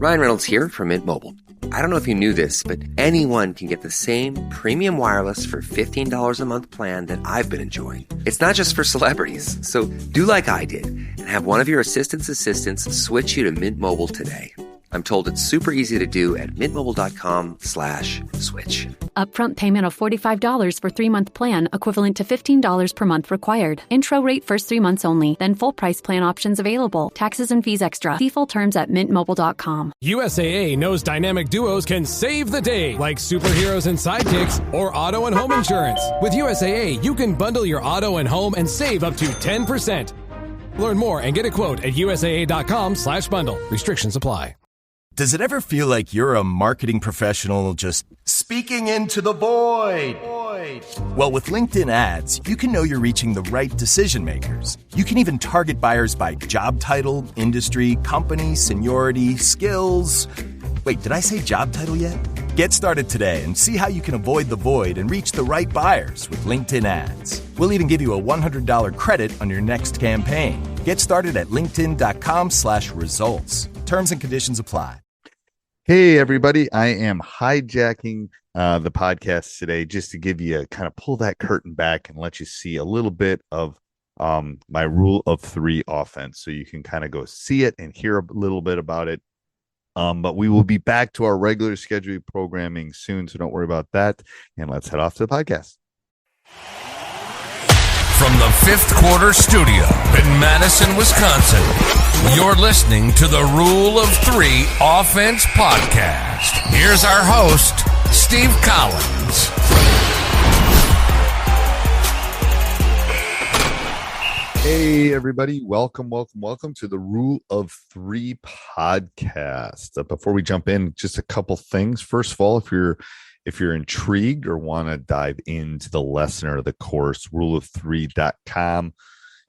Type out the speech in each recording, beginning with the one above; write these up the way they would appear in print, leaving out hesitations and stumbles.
Ryan Reynolds here from Mint Mobile. I don't know if you knew this, but anyone can get the same premium wireless for $15 a month plan that I've been enjoying. It's not just for celebrities. So do like I did and have one of your assistants switch you to Mint Mobile today. I'm told it's super easy to do at mintmobile.com/switch. Upfront payment of $45 for 3-month plan, equivalent to $15 per month required. Intro rate first 3 months only, then full price plan options available. Taxes and fees extra. See full terms at mintmobile.com. USAA knows dynamic duos can save the day, like superheroes and sidekicks or auto and home insurance. With USAA, you can bundle your auto and home and save up to 10%. Learn more and get a quote at usaa.com/bundle. Restrictions apply. Does it ever feel like you're a marketing professional just speaking into the void? Well, with LinkedIn ads, you can know you're reaching the right decision makers. You can even target buyers by job title, industry, company, seniority, skills. Wait, did I say job title yet? Get started today and see how you can avoid the void and reach the right buyers with LinkedIn ads. We'll even give you a $100 credit on your next campaign. Get started at linkedin.com/results. Terms and conditions apply. Hey, everybody. I am hijacking the podcast today just to give you kind of pull that curtain back and let you see a little bit of my rule of 3 offense. So you can kind of go see it and hear a little bit about it. But we will be back to our regular scheduled programming soon. So don't worry about that. And let's head off to the podcast. From the Fifth Quarter Studio in Madison, Wisconsin, you're listening to the Rule of 3 Offense Podcast. Here's our host, Steve Collins. Hey, everybody. Welcome to the Rule of 3 Podcast. Before we jump in, just a couple things. First of all, if you're intrigued or want to dive into the lesson or the course, ruleof3.com.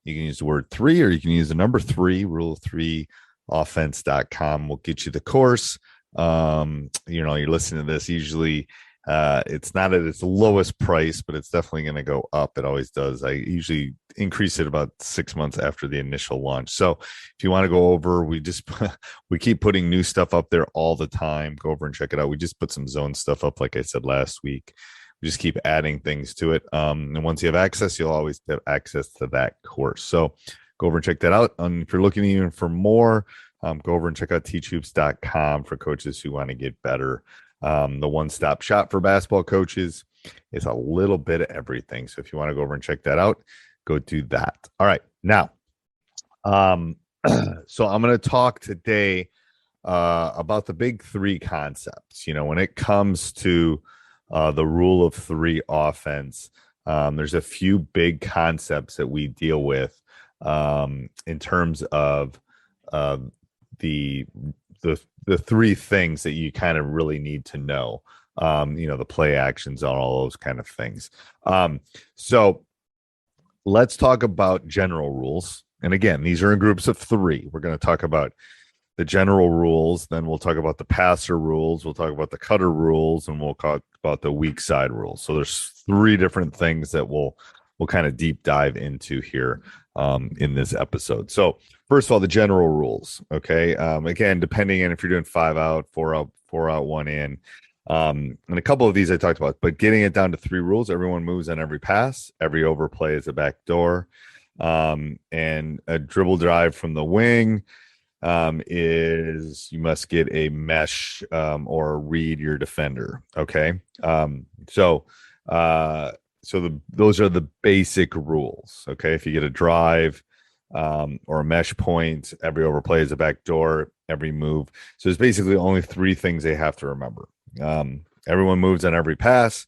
You can use the word 3 or you can use the number 3, ruleof3offense.com will get you the course. You're listening to this. Usually it's not at its lowest price, but it's definitely going to go up. It always does. I usually increase it about 6 months after the initial launch. So if you want to go over, we keep putting new stuff up there all the time. Go over and check it out. We just put some zone stuff up, like I said last week. We just keep adding things to it. And once you have access, you'll always have access to that course. So go over and check that out. And if you're looking even for more, go over and check out teachhoops.com for coaches who want to get better. The one-stop shop for basketball coaches is a little bit of everything. So if you want to go over and check that out, go do that. All right. Now, so I'm going to talk today about the big 3 concepts. When it comes to the rule of 3 offense, there's a few big concepts that we deal with in terms of the 3 things that you kind of really need to know, the play actions on all those kind of things. So let's talk about general rules. And again, these are in groups of 3. We're going to talk about the general rules. Then we'll talk about the passer rules. We'll talk about the cutter rules, and we'll talk about the weak side rules. So there's 3 different things that we'll kind of deep dive into here in this episode. So first of all, the general rules. Okay. Again, depending on if you're doing 5 out, 4 out, 1 in, and a couple of these I talked about, but getting it down to 3 rules: everyone moves on every pass, every overplay is a backdoor, and a dribble drive from the wing is you must get a mesh or read your defender. Okay. So those are the basic rules. Okay. If you get a drive or a mesh point, every overplay is a backdoor, every move. So there's basically only 3 things they have to remember. Everyone moves on every pass,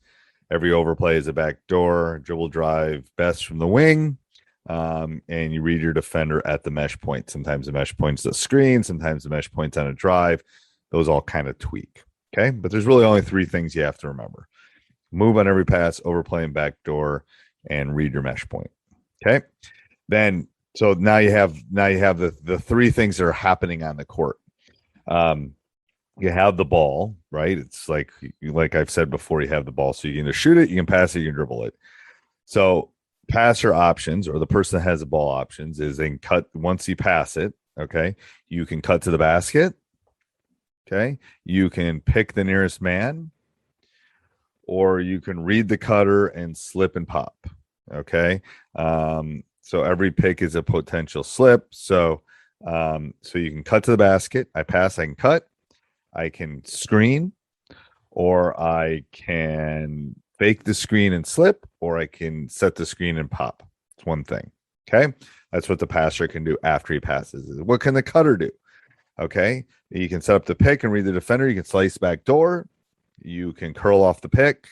every overplay is a backdoor, dribble drive best from the wing, and you read your defender at the mesh point. Sometimes the mesh point's a screen, sometimes the mesh point's on a drive. Those all kind of tweak. Okay. But there's really only 3 things you have to remember: move on every pass, overplay and backdoor, and read your mesh point. Okay. Then, so now you have the 3 things that are happening on the court. You have the ball, right? It's like I've said before, you have the ball. So you can either shoot it, you can pass it, you can dribble it. So passer options, or the person that has the ball options, is they can cut once you pass it. Okay. You can cut to the basket, Okay. You can pick the nearest man, or you can read the cutter and slip and pop. Okay. So every pick is a potential slip. So you can cut to the basket. I pass, I can cut, I can screen, or I can fake the screen and slip, or I can set the screen and pop. It's one thing. Okay. That's what the passer can do after he passes. What can the cutter do? Okay. You can set up the pick and read the defender. You can slice back door. You can curl off the pick.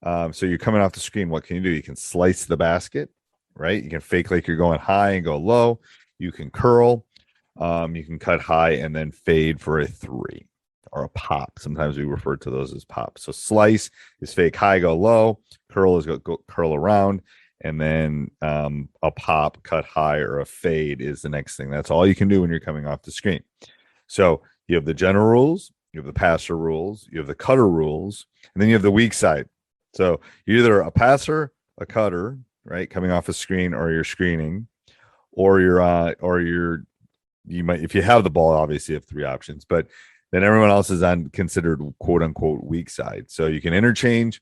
So you're coming off the screen. What can you do? You can slice the basket, right? You can fake like you're going high and go low. You can curl. You can cut high and then fade for a three or a pop. Sometimes we refer to those as pops. So slice is fake high, go low. Curl is go curl around. And then a pop, cut high, or a fade is the next thing. That's all you can do when you're coming off the screen. So you have the general rules, you have the passer rules, you have the cutter rules, and then you have the weak side. So you're either a passer, a cutter, right, coming off a screen, or you're screening, or you might, if you have the ball, obviously you have three options, but then everyone else is on considered quote unquote weak side. So you can interchange.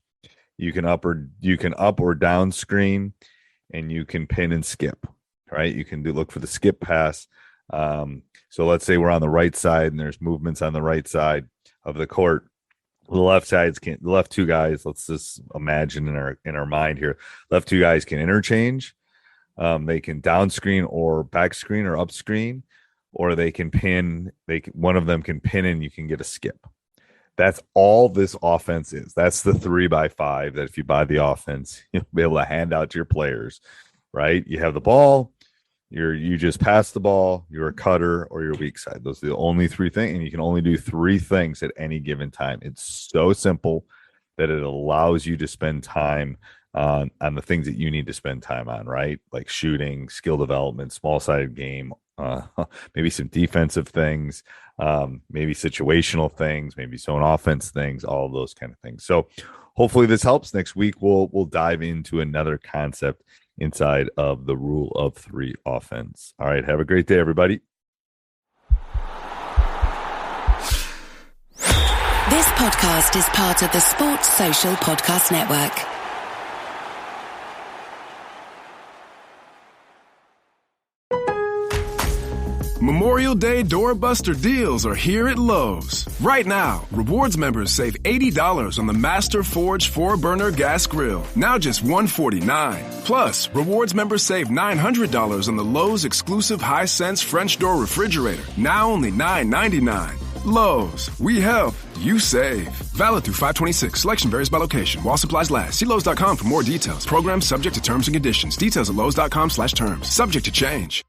You can up or down screen, and you can pin and skip, right? You can look for the skip pass. So let's say we're on the right side and there's movements on the right side of the court. The left two guys, let's just imagine in our mind here, left two guys can interchange. They can down screen or back screen or up screen, or they can pin. One of them can pin and you can get a skip. That's all this offense is. That's the 3x5 that if you buy the offense, you'll be able to hand out to your players, right? You have the ball, you just pass the ball, you're a cutter, or you're weak side. Those are the only three things, and you can only do three things at any given time. It's so simple that it allows you to spend time on the things that you need to spend time on, right? Like shooting, skill development, small-sided game, maybe some defensive things, maybe situational things, maybe zone offense things, all of those kind of things. So hopefully this helps. Next week we'll dive into another concept inside of the rule of three offense. All right, have a great day, everybody. This podcast is part of the Sports Social Podcast Network. Memorial Day doorbuster deals are here at Lowe's. Right now, Rewards members save $80 on the Master Forge 4-burner gas grill, now just $149. Plus, Rewards members save $900 on the Lowe's exclusive Hisense French door refrigerator, now only $999. Lowe's, we help, you save. Valid through 5/26. Selection varies by location. While supplies last. See Lowe's.com for more details. Program subject to terms and conditions. Details at Lowe's.com/terms. Subject to change.